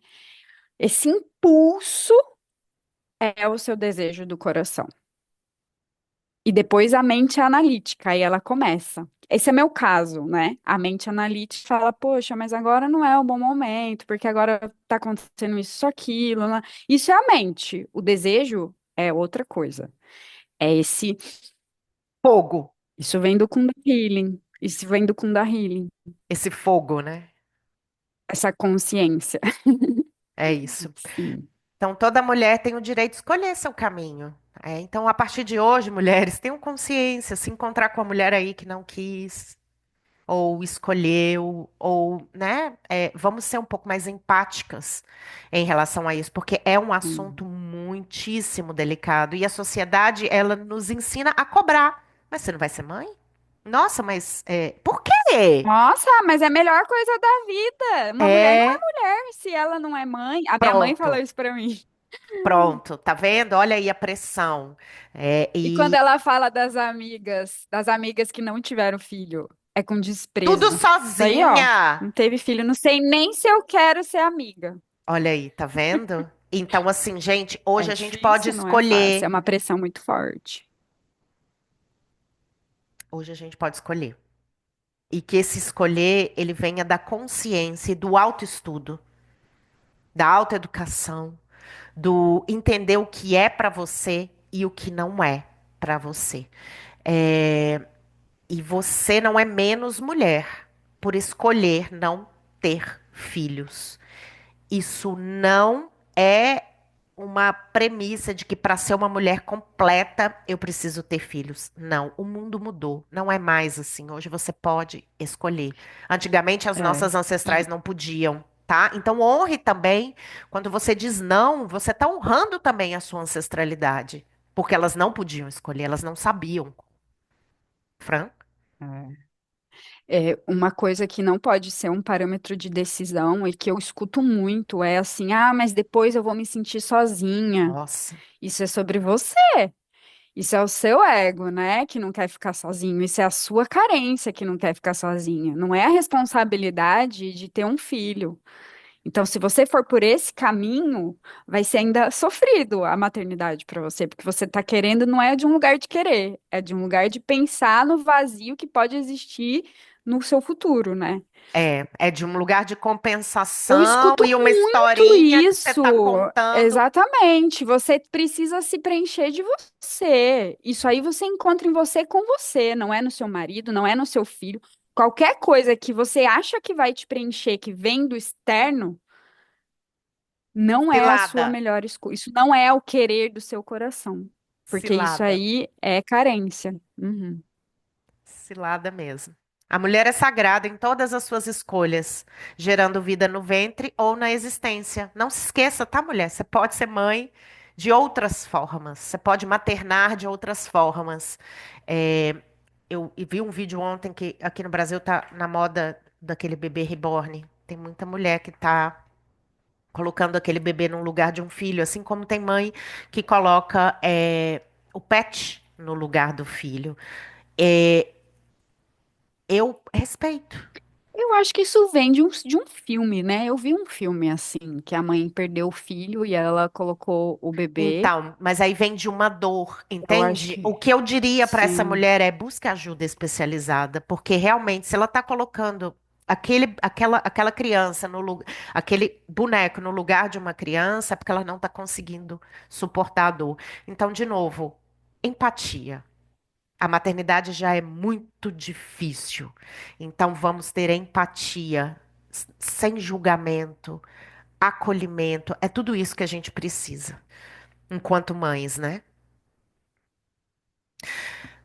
Esse impulso é o seu desejo do coração. E depois a mente analítica, aí ela começa. Esse é meu caso, né? A mente analítica fala, poxa, mas agora não é o bom momento, porque agora tá acontecendo isso, aquilo, né? Isso é a mente. O desejo é outra coisa. É esse, Fogo, isso vem do Kundalini. Isso vem do Kundalini, esse fogo, né? essa consciência. É isso. Sim. Então, toda mulher tem o direito de escolher seu caminho. Então, a partir de hoje, mulheres, tenham consciência, se encontrar com a mulher aí que não quis, ou escolheu, ou, né? Vamos ser um pouco mais empáticas em relação a isso, porque é um assunto Sim. muitíssimo delicado e a sociedade, ela nos ensina a cobrar. Mas você não vai ser mãe? Nossa, mas por quê? Nossa, mas é a melhor coisa da vida. Uma mulher não é É, mulher se ela não é mãe. A minha mãe falou pronto, isso pra mim. pronto, tá vendo? Olha aí a pressão. E quando E ela fala das amigas que não tiveram filho, é com tudo desprezo. Isso aí, ó, sozinha. não teve filho, não sei nem se eu quero ser amiga. Olha aí, tá vendo? Então, assim, gente, É hoje a gente pode difícil, não é fácil, é escolher. uma pressão muito forte. Hoje a gente pode escolher. E que esse escolher, ele venha da consciência e do autoestudo, da autoeducação, do entender o que é pra você e o que não é pra você. É, E você não é menos mulher por escolher não ter filhos. Isso não é uma premissa de que para ser uma mulher completa eu preciso ter filhos. Não, o mundo mudou. Não é mais assim. Hoje você pode escolher. Antigamente as É. nossas ancestrais E não podiam, tá? Então honre também. Quando você diz não, você está honrando também a sua ancestralidade. Porque elas não podiam escolher, elas não sabiam. Fran? uma coisa que não pode ser um parâmetro de decisão e que eu escuto muito é assim: ah, mas depois eu vou me sentir sozinha. Nossa. Isso é sobre você. Isso é o seu ego, né, que não quer ficar sozinho. Isso é a sua carência que não quer ficar sozinha. Não é a responsabilidade de ter um filho. Então, se você for por esse caminho, vai ser ainda sofrido a maternidade para você, porque você está querendo, não é de um lugar de querer, é de um lugar de pensar no vazio que pode existir no seu futuro, né? É de um lugar de Eu compensação escuto e uma muito historinha que você isso. está contando. Exatamente. Você precisa se preencher de você. Isso aí você encontra em você com você, não é no seu marido, não é no seu filho. Qualquer coisa que você acha que vai te preencher, que vem do externo, não é a sua Cilada. melhor escolha. Isso não é o querer do seu coração. Porque isso Cilada. aí é carência. Uhum. Cilada mesmo. A mulher é sagrada em todas as suas escolhas, gerando vida no ventre ou na existência. Não se esqueça, tá, mulher? Você pode ser mãe de outras formas. Você pode maternar de outras formas. É, eu vi um vídeo ontem que aqui no Brasil tá na moda daquele bebê reborn. Tem muita mulher que tá colocando aquele bebê num lugar de um filho, assim como tem mãe que coloca o pet no lugar do filho. É, eu respeito. Eu acho que isso vem de um filme, né? Eu vi um filme assim, que a mãe perdeu o filho e ela colocou o bebê. Então, mas aí vem de uma dor, Eu acho entende? O que que eu diria para essa sim. mulher é busque ajuda especializada, porque realmente, se ela está colocando aquela criança no lugar, aquele boneco no lugar de uma criança, é porque ela não está conseguindo suportar a dor. Então, de novo, empatia. A maternidade já é muito difícil. Então vamos ter empatia, sem julgamento, acolhimento. É tudo isso que a gente precisa, enquanto mães, né?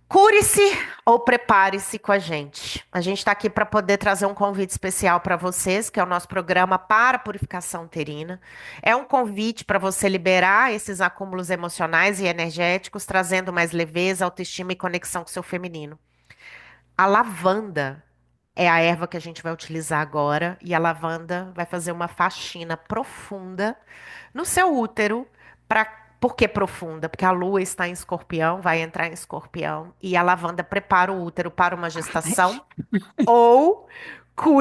Cure-se ou prepare-se com a gente. A gente está aqui para poder trazer um convite especial para vocês, que é o nosso programa para purificação uterina. É um convite para você liberar esses acúmulos emocionais e energéticos, trazendo mais leveza, autoestima e conexão com o seu feminino. A lavanda é a erva que a gente vai utilizar agora, e a lavanda vai fazer uma faxina profunda no seu útero. Pra... Por que profunda? Porque a lua está em escorpião, vai entrar em escorpião, e a lavanda prepara o útero para uma gestação, ou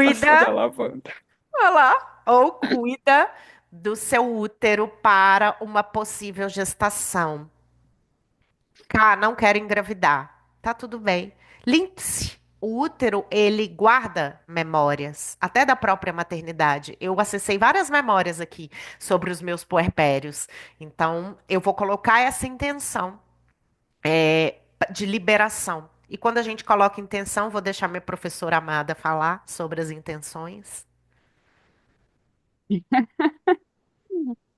Passou cuida, da lavanda. olha lá, ou cuida do seu útero para uma possível gestação. Cá, não quero engravidar. Tá tudo bem. Limpe-se. O útero, ele guarda memórias, até da própria maternidade. Eu acessei várias memórias aqui sobre os meus puerpérios. Então, eu vou colocar essa intenção, de liberação. E quando a gente coloca intenção, vou deixar minha professora amada falar sobre as intenções.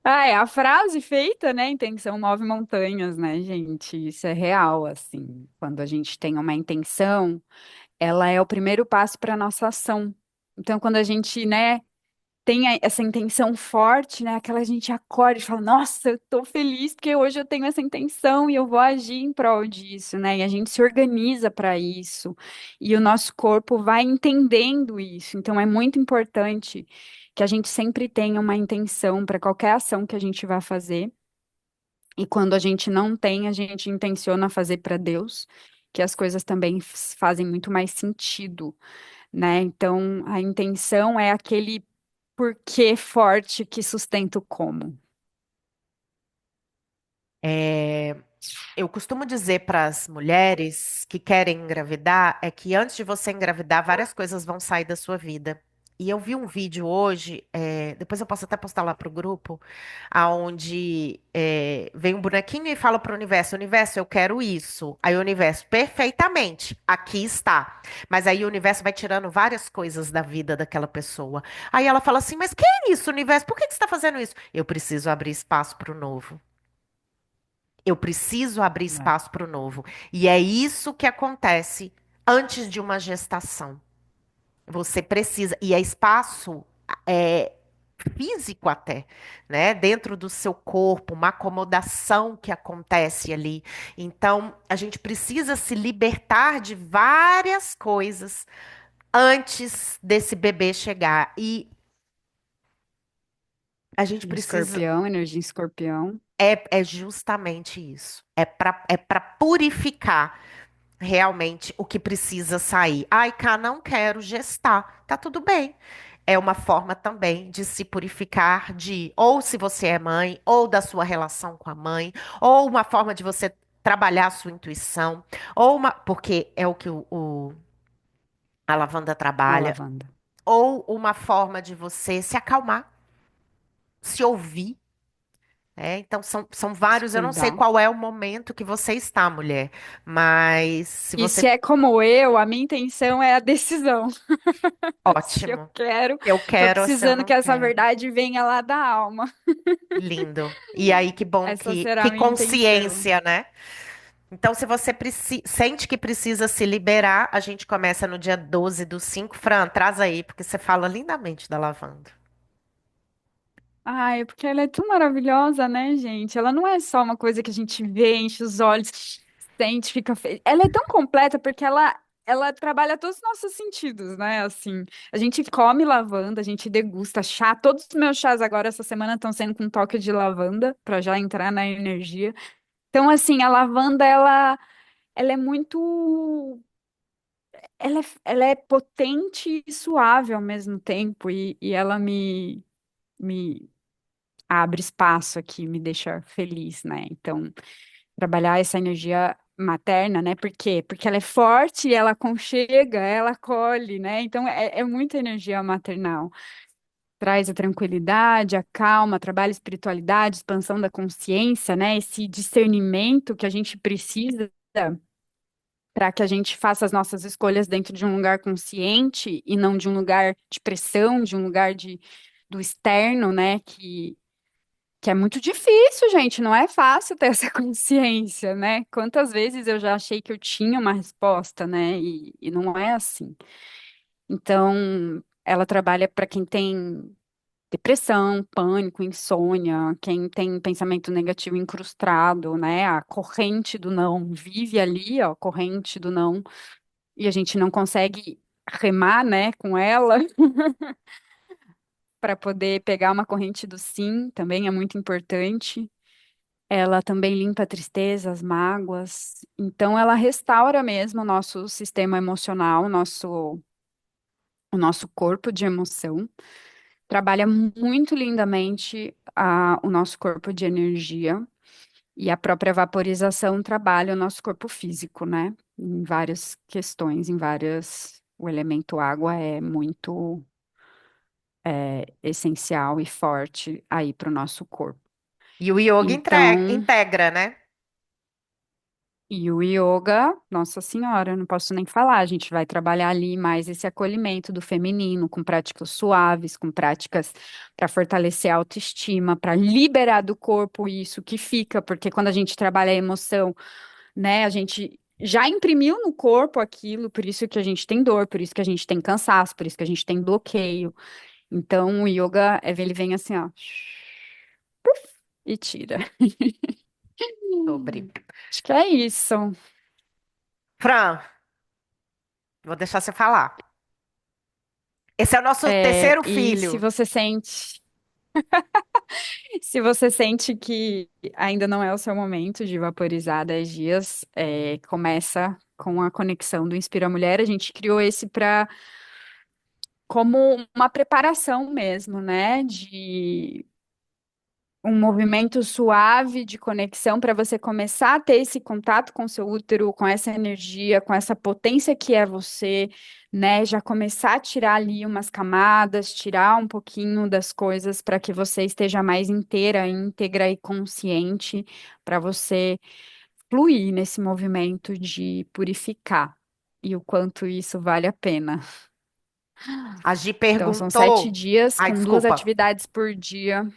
Ah, é a frase feita, né? Intenção move montanhas, né, gente? Isso é real, assim. Quando a gente tem uma intenção, ela é o primeiro passo para nossa ação. Então, quando a gente, né, tem essa intenção forte, né? Aquela gente acorda e fala, nossa, eu tô feliz porque hoje eu tenho essa intenção e eu vou agir em prol disso, né? E a gente se organiza para isso. E o nosso corpo vai entendendo isso. Então é muito importante que a gente sempre tenha uma intenção para qualquer ação que a gente vai fazer. E quando a gente não tem, a gente intenciona fazer para Deus, que as coisas também fazem muito mais sentido, né? Então, a intenção é aquele porquê forte que sustenta o como. É, eu costumo dizer para as mulheres que querem engravidar é que antes de você engravidar, várias coisas vão sair da sua vida. E eu vi um vídeo hoje, depois eu posso até postar lá pro grupo, aonde vem um bonequinho e fala pro universo, universo, eu quero isso. Aí o universo, perfeitamente, aqui está. Mas aí o universo vai tirando várias coisas da vida daquela pessoa. Aí ela fala assim, mas que é isso, universo? Por que que você está fazendo isso? Eu preciso abrir espaço para o novo. Eu preciso abrir Né? espaço para o novo. E é isso que acontece antes de uma gestação. Você precisa, e é espaço é, físico até, né? Dentro do seu corpo, uma acomodação que acontece ali. Então, a gente precisa se libertar de várias coisas antes desse bebê chegar. E a gente De precisa. escorpião, energia escorpião. É justamente isso. É para purificar realmente o que precisa sair. Ai, cá, não quero gestar. Tá tudo bem. É uma forma também de se purificar de, ou se você é mãe, ou da sua relação com a mãe, ou uma forma de você trabalhar a sua intuição, ou uma, porque é o que a lavanda A trabalha, lavanda. ou uma forma de você se acalmar, se ouvir. Então, são Se vários. Eu não sei cuidar. qual é o momento que você está, mulher, mas se E você. se é como eu, a minha intenção é a decisão. Se eu Ótimo. quero, Se eu tô quero ou se eu precisando não que essa quero. verdade venha lá da alma. Lindo. E aí, que bom Essa que será a minha intenção. consciência, né? Então, se você sente que precisa se liberar, a gente começa no dia 12/5. Fran, traz aí, porque você fala lindamente da lavanda. Ai, porque ela é tão maravilhosa, né, gente? Ela não é só uma coisa que a gente vê, enche os olhos, sente, fica feliz. Ela é tão completa porque ela trabalha todos os nossos sentidos, né? Assim, a gente come lavanda, a gente degusta chá. Todos os meus chás agora essa semana estão sendo com toque de lavanda para já entrar na energia. Então, assim, a lavanda ela é muito, ela é potente e suave ao mesmo tempo e ela me abre espaço aqui, me deixa feliz, né? Então, trabalhar essa energia materna, né? Por quê? Porque ela é forte, ela aconchega, ela acolhe, né? Então, é muita energia maternal. Traz a tranquilidade, a calma, trabalha a espiritualidade, expansão da consciência, né? Esse discernimento que a gente precisa para que a gente faça as nossas escolhas dentro de um lugar consciente e não de um lugar de pressão, de um lugar do externo, né? Que é muito difícil, gente, não é fácil ter essa consciência, né? Quantas vezes eu já achei que eu tinha uma resposta, né? E não é assim. Então, ela trabalha para quem tem depressão, pânico, insônia, quem tem pensamento negativo incrustado, né? A corrente do não vive ali, ó, a corrente do não, e a gente não consegue remar, né, com ela para poder pegar uma corrente do sim, também é muito importante. Ela também limpa a tristeza, as mágoas. Então, ela restaura mesmo o nosso sistema emocional, o nosso corpo de emoção. Trabalha muito lindamente o nosso corpo de energia. E a própria vaporização trabalha o nosso corpo físico, né? Em várias questões, em várias. O elemento água é muito essencial e forte aí para o nosso corpo. E o yoga Então, integra, né? e o yoga, Nossa Senhora, eu não posso nem falar. A gente vai trabalhar ali mais esse acolhimento do feminino, com práticas suaves, com práticas para fortalecer a autoestima, para liberar do corpo isso que fica, porque quando a gente trabalha a emoção, né, a gente já imprimiu no corpo aquilo, por isso que a gente tem dor, por isso que a gente tem cansaço, por isso que a gente tem bloqueio. Então, o yoga, ele vem assim, ó, e tira. Sobre. Acho que é isso. Fran, vou deixar você falar. Esse é o nosso terceiro E se filho. você sente, se você sente que ainda não é o seu momento de vaporizar 10 dias, começa com a conexão do Inspira Mulher. A gente criou esse para como uma preparação mesmo, né? De um movimento suave de conexão para você começar a ter esse contato com o seu útero, com essa energia, com essa potência que é você, né? Já começar a tirar ali umas camadas, tirar um pouquinho das coisas para que você esteja mais inteira, íntegra e consciente, para você fluir nesse movimento de purificar. E o quanto isso vale a pena. A Gi Então, são 7 dias Ai, com duas desculpa. atividades por dia.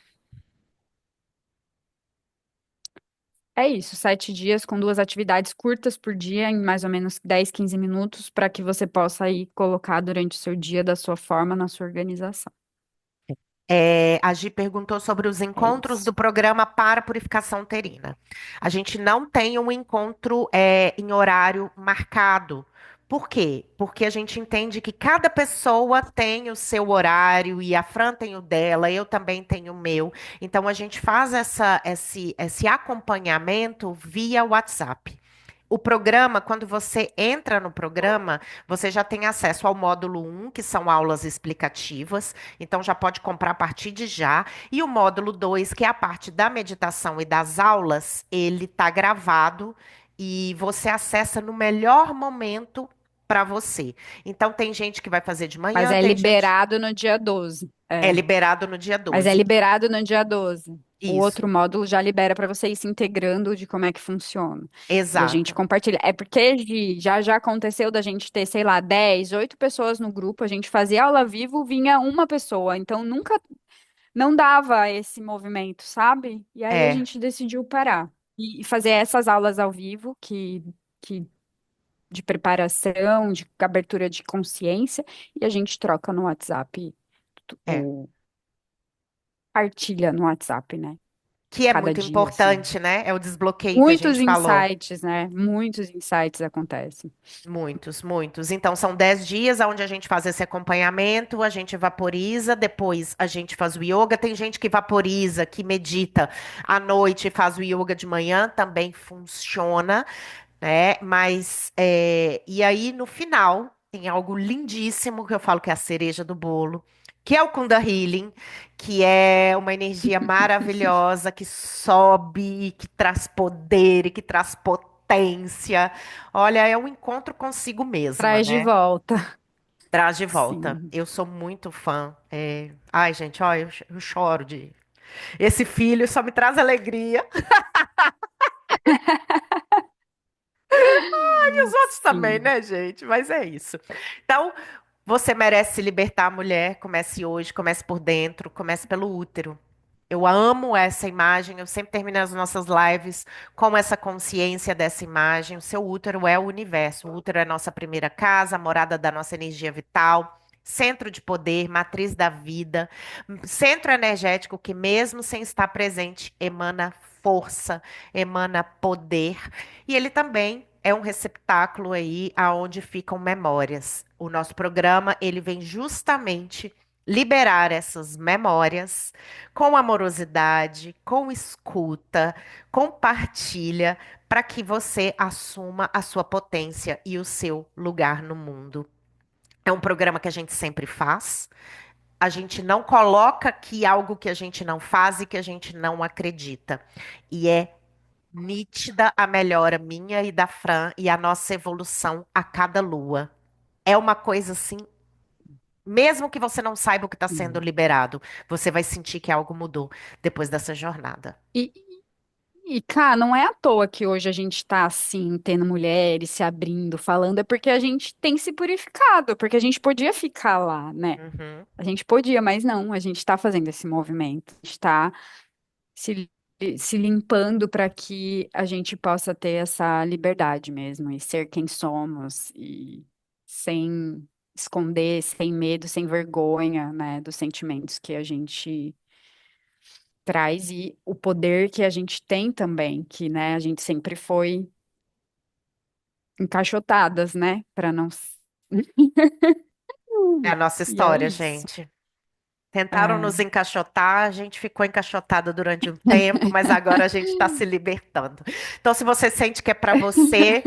É isso, 7 dias com duas atividades curtas por dia, em mais ou menos 10, 15 minutos, para que você possa aí colocar durante o seu dia da sua forma na sua organização. A Gi perguntou sobre os É encontros do isso. programa para purificação uterina. A gente não tem um encontro em horário marcado. Por quê? Porque a gente entende que cada pessoa tem o seu horário e a Fran tem o dela, eu também tenho o meu. Então a gente faz esse acompanhamento via WhatsApp. O programa, quando você entra no programa, você já tem acesso ao módulo um, que são aulas explicativas, então já pode comprar a partir de já. E o módulo 2, que é a parte da meditação e das aulas, ele está gravado e você acessa no melhor momento para você. Então tem gente que vai fazer de Mas manhã, é tem gente liberado no dia 12. é liberado no dia Mas é 12. liberado no dia 12. O outro Isso, módulo já libera para você ir se integrando de como é que funciona. E a gente exato. compartilha. É porque já aconteceu da gente ter, sei lá, 10, 8 pessoas no grupo, a gente fazia aula vivo, vinha uma pessoa. Então nunca não dava esse movimento, sabe? E aí a É, gente decidiu parar e fazer essas aulas ao vivo, que de preparação, de abertura de consciência, e a gente troca no WhatsApp, é. ou partilha no WhatsApp, né? Que é Cada muito dia, assim. importante, né? É o desbloqueio que a Muitos gente falou. insights, né? Muitos insights acontecem. Muitos, muitos. Então, são 10 dias onde a gente faz esse acompanhamento, a gente vaporiza, depois a gente faz o yoga. Tem gente que vaporiza, que medita à noite e faz o yoga de manhã, também funciona, né? Mas, e aí no final, tem algo lindíssimo que eu falo que é a cereja do bolo, que é o Kunda Healing, que é uma energia maravilhosa, que sobe, que traz poder e que traz potência. Olha, é um encontro consigo mesma, Traz de né? volta. Traz de volta. Sim, Eu sou muito fã. Ai, gente, ó, eu choro de. Esse filho só me traz alegria. E os outros também, sim. né, gente? Mas é isso. Então, você merece se libertar, mulher. Comece hoje, comece por dentro, comece pelo útero. Eu amo essa imagem. Eu sempre termino as nossas lives com essa consciência dessa imagem. O seu útero é o universo. O útero é a nossa primeira casa, a morada da nossa energia vital, centro de poder, matriz da vida, centro energético que, mesmo sem estar presente, emana força, emana poder. E ele também é um receptáculo aí aonde ficam memórias. O nosso programa, ele vem justamente liberar essas memórias com amorosidade, com escuta, com partilha, para que você assuma a sua potência e o seu lugar no mundo. É um programa que a gente sempre faz. A gente não coloca aqui algo que a gente não faz e que a gente não acredita. E é nítida a melhora minha e da Fran e a nossa evolução a cada lua. É uma coisa assim, mesmo que você não saiba o que está sendo Hum. liberado, você vai sentir que algo mudou depois dessa jornada. E, cara, não é à toa que hoje a gente tá assim, tendo mulheres se abrindo, falando, é porque a gente tem se purificado, porque a gente podia ficar lá, né? Uhum. A gente podia, mas não, a gente tá fazendo esse movimento, a gente tá se, se limpando para que a gente possa ter essa liberdade mesmo e ser quem somos e sem esconder, sem medo, sem vergonha, né, dos sentimentos que a gente traz e o poder que a gente tem também, que, né, a gente sempre foi encaixotadas, né, para não. É a nossa E é história, isso. gente. Tentaram nos É. encaixotar, a gente ficou encaixotada durante um tempo, mas agora a gente está se libertando. Então, se você sente que é para você,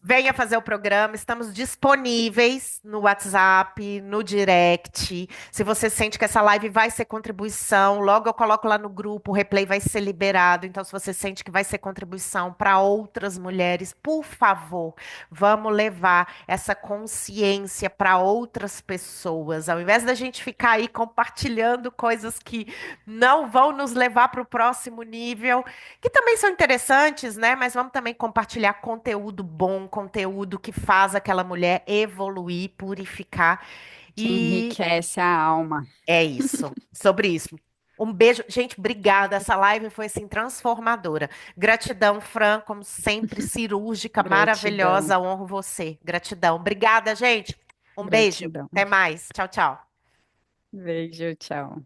venha fazer o programa, estamos disponíveis no WhatsApp, no direct. Se você sente que essa live vai ser contribuição, logo eu coloco lá no grupo, o replay vai ser liberado. Então, se você sente que vai ser contribuição para outras mulheres, por favor, vamos levar essa consciência para outras pessoas. Ao invés da gente ficar aí compartilhando coisas que não vão nos levar para o próximo nível, que também são interessantes, né? Mas vamos também compartilhar conteúdo bom, conteúdo que faz aquela mulher evoluir, purificar. Que E enriquece a alma. é isso, sobre isso. Um beijo. Gente, obrigada. Essa live foi assim transformadora. Gratidão, Fran, como sempre, cirúrgica, Gratidão, maravilhosa. Honro você. Gratidão. Obrigada, gente. Um beijo. gratidão. Até mais. Tchau, tchau. Beijo, tchau.